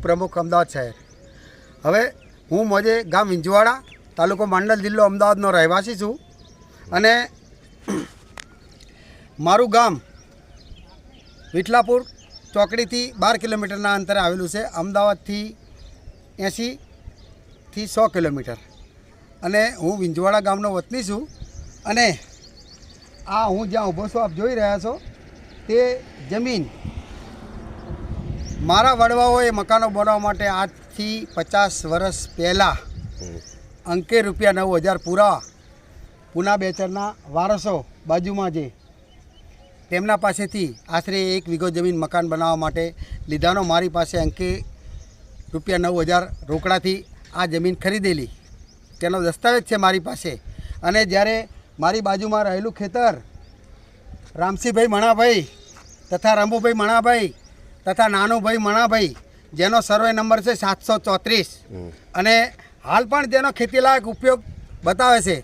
ઉપપ્રમુખ અમદાવાદ શહેર. હવે હું મોજે ગામ વિંજવાડા, તાલુકો માંડલ, જિલ્લો અમદાવાદનો રહેવાસી છું. અને મારું ગામ વિઠલાપુર ચોકડીથી 12 કિલોમીટરના અંતરે આવેલું છે. અમદાવાદથી 80થી 100 કિલોમીટર. અને હું વિંજવાડા ગામનો વતની છું. અને આ હું જ્યાં ઊભો છું, આપ જોઈ રહ્યા છો, તે જમીન મારા વડવાઓએ મકાનો બનાવવા માટે આજથી 50 વર્ષ પહેલાં અંકે રૂપિયા 9,000 પૂરા પૂના બેચરના વારસો બાજુમાં જે તેમના પાસેથી આશરે 1 વીઘો જમીન મકાન બનાવવા માટે લીધાનો. મારી પાસે અંકે રૂપિયા 9,000 રોકડાથી આ જમીન ખરીદેલી, તેનો દસ્તાવેજ છે મારી પાસે. અને જ્યારે મારી બાજુમાં રહેલું ખેતર રામસિંહભાઈ મણાભાઈ તથા રંભુભાઈ મણાભાઈ તથા નાનુભાઈ મણાભાઈ, જેનો સર્વે નંબર છે 734, અને હાલ પણ જેનો ખેતીલાયક ઉપયોગ બતાવે છે,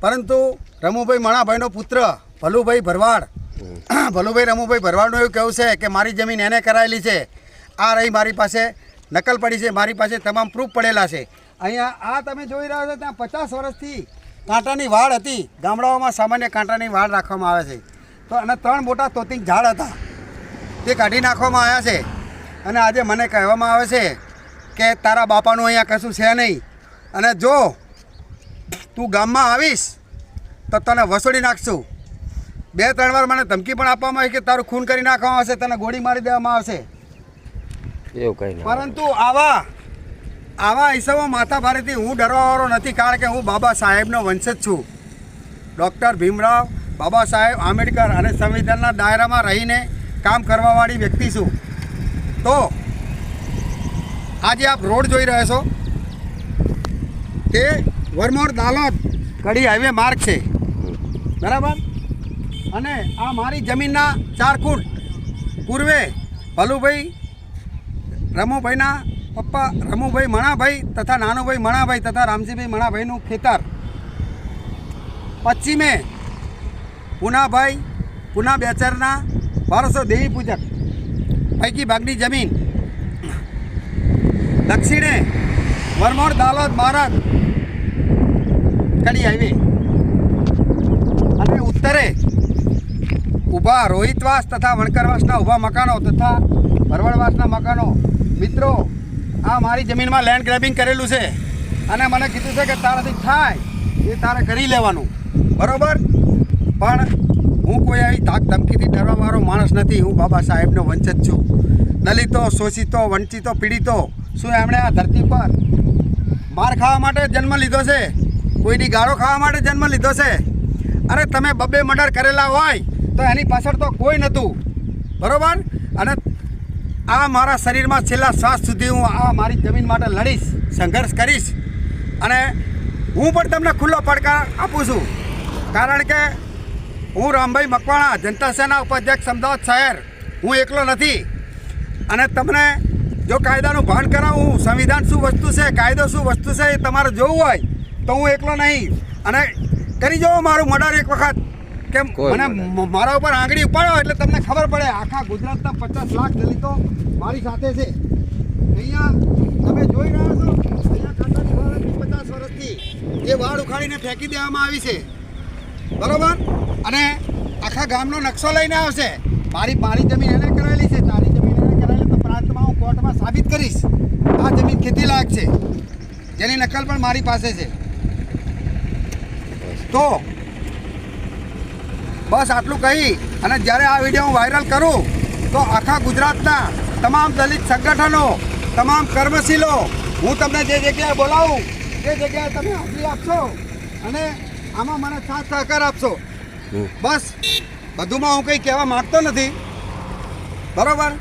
પરંતુ રમુભાઈ મણાભાઈનો પુત્ર ભલુભાઈ ભરવાડ, ભલુભાઈ રમુભાઈ ભરવાડનું એવું કહેવું છે કે મારી જમીન એને કરાયેલી છે. આ રહી મારી પાસે નકલ પડી છે, મારી પાસે તમામ પ્રૂફ પડેલા છે. અહીંયા આ તમે જોઈ રહ્યા છો, ત્યાં 50 વર્ષથી કાંટાની વાડ હતી. ગામડાઓમાં સામાન્ય કાંટાની વાડ રાખવામાં આવે છે. તો અને 3 મોટા તોતિંગ ઝાડ હતા, તે કાઢી નાખવામાં આવ્યા છે. અને આજે મને કહેવામાં આવે છે કે તારા બાપાનું અહીંયા કશું છે નહીં, અને જો તું ગામમાં આવીશ તો તને વસોડી નાખશું. 2-3 વાર મને ધમકી પણ આપવામાં આવી કે તારું ખૂન કરી નાખવામાં આવશે, તને ગોળી મારી દેવામાં આવશે. એવું કંઈ નહીં. પરંતુ આવા હિસાબો માથા ભારેથી હું ડરવાવાળો નથી, કારણ કે હું બાબા સાહેબનો વંશજ છું. ડૉક્ટર ભીમરાવ બાબા સાહેબ આંબેડકર અને સંવિધાનના દાયરામાં રહીને કામ કરવાવાળી વ્યક્તિ છું. તો આજે આપ રોડ જોઈ રહ્યા છો, તે વરમોડ દાલોદ કડી હાઈવે માર્ગ છે, બરાબર. અને આ મારી જમીનના 4 ફૂટ પૂર્વે ભલુભાઈ રમુભાઈના પપ્પા રમુભાઈ મણાભાઈ તથા નાનુભાઈ મણાભાઈ તથા રામજીભાઈ મણાભાઈનું ખેતર, પશ્ચિમે પૂનાભાઈ પૂના બેચરના વારસો દેવી પૂજક પૈકી ભાગની જમીન, દક્ષિણે વરમોડ દાલોદ માર્ગ કડી હાઈવે, અને ઉત્તરે ઊભા રોહિતવાસ તથા વણકરવાસના ઊભા મકાનો તથા ભરવાડવાસના મકાનો. મિત્રો, આ મારી જમીનમાં લેન્ડ ગ્રેબિંગ કરેલું છે, અને મને કીધું છે કે તારાથી થાય એ તારે કરી લેવાનું, બરાબર. પણ હું કોઈ આવી ધાક ધમકીથી ડરવાવાળો માણસ નથી. હું બાબા સાહેબનો વંશજ છું. દલિતો, શોષિતો, વંચિતો, પીડિતો, શું એમણે આ ધરતી પર માર ખાવા માટે જન્મ લીધો છે? કોઈની ગાળો ખાવા માટે જન્મ લીધો છે? અરે તમે 2 મર્ડર કરેલા હોય તો એની પાછળ તો કોઈ નહોતું, બરાબર. અને આ મારા શરીરમાં છેલ્લા શ્વાસ સુધી હું આ મારી જમીન માટે લડીશ, સંઘર્ષ કરીશ. અને હું પણ તમને ખુલ્લો પડકાર આપું છું, કારણ કે હું રામભાઈ મકવાણા, જનતા સેના ઉપાધ્યક્ષ અમદાવાદ શહેર, હું એકલો નથી. અને તમને જો કાયદાનું ભાન કરાવું, સંવિધાન શું વસ્તુ છે, કાયદો શું વસ્તુ છે, એ તમારે જોવું હોય તો હું એકલો નહીં. અને કરી જાઓ મારું મર્ડર એક વખત, કેમ મને મારા ઉપર આંગળી ઉપાડો એટલે તમને ખબર પડે. આખા ગુજરાતના 50 લાખ દલિતો મારી સાથે છે. અહીંયા તમે જોઈ રહ્યા છો, અહીંયા કાંટાની વાડ હતી 50 વર્ષથી, જે વાડ ઉખાડીને ફેંકી દેવામાં આવી છે, બરાબર. અને આખા ગામનો નકશો લઈને આવશે. મારી જમીન એને કરાયેલી છે, તારી જમીન એને કરાયેલી, તો પ્રાંતમાં હું કોર્ટમાં સાબિત કરીશ આ જમીન ખેતી લાયક છે, જેની નકલ પણ મારી પાસે છે. તો બસ આટલું કહી અને જ્યારે આ વિડીયો હું વાયરલ કરું તો આખા ગુજરાતના તમામ દલિત સંગઠનો, તમામ કર્મશીલો, હું તમને જે જગ્યાએ બોલાવું તે જગ્યાએ તમે હાજરી આપશો અને આમાં મને સાથ સહકાર આપશો. બસ બધુંમાં હું કંઈ કહેવા માગતો નથી, બરાબર.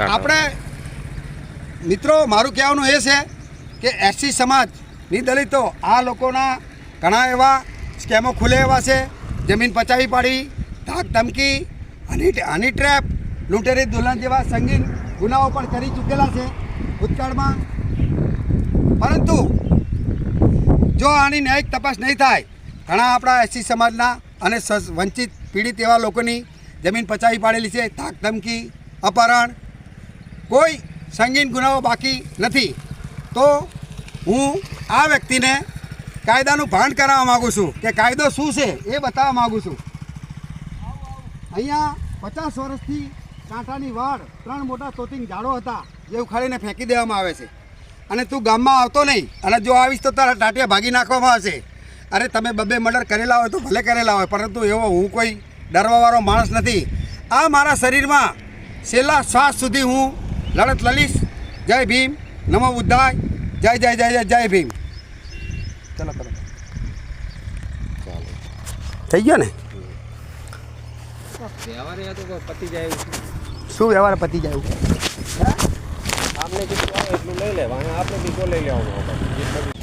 આપણે મિત્રો, મારું કહેવાનું એ છે કે એસસી સમાજની દલિતો, આ લોકોના ઘણા એવા સ્કેમો ખુલે એવા છે. જમીન પચાવી પાડી, ધાક ધમકી, હની ટ્રેપ, લૂંટેરી દુલ્હન જેવા સંગીન ગુનાઓ પણ કરી ચૂકેલા છે ભૂતકાળમાં. પરંતુ જો આની ન્યાયિક તપાસ નહીં થાય, ઘણા આપણા એસસી સમાજના અને વંચિત પીડિત એવા લોકોની જમીન પચાવી પાડેલી છે, ધાક ધમકી, અપહરણ, કોઈ સંગીન ગુનાઓ બાકી નથી. તો હું આ વ્યક્તિને કાયદાનું ભાન કરાવવા માગું છું કે કાયદો શું છે એ બતાવવા માગું છું. અહીંયા 50 વર્ષથી કાંટાની વાડ 3 મોટા તોતિંગ ઝાડો હતા જે ઉખાડીને ફેંકી દેવામાં આવે છે. અને તું ગામમાં આવતો નહીં અને જો આવીશ તો તારા ટાટિયા ભાગી નાખવામાં આવશે. અરે તમે બબે મર્ડર કરેલા હોય તો ભલે કરેલા હોય, પરંતુ એવો હું કોઈ ડરવાવાળો માણસ નથી. આ મારા શરીરમાં છેલ્લા શ્વાસ સુધી હું લડત લડીશ. જય ભીમ, નમો બુદ્ધાય, જય જય જય જય જય ભીમ. ચલો કરો, થઈ ગયો ને? વ્યવહાર તો પતી જાય એવું છે. શું વ્યવહાર પતી જાય એવું? આપને જેટલું આવે એટલું લઈ લેવા અને આપણે બીજો લઈ લેવાનું.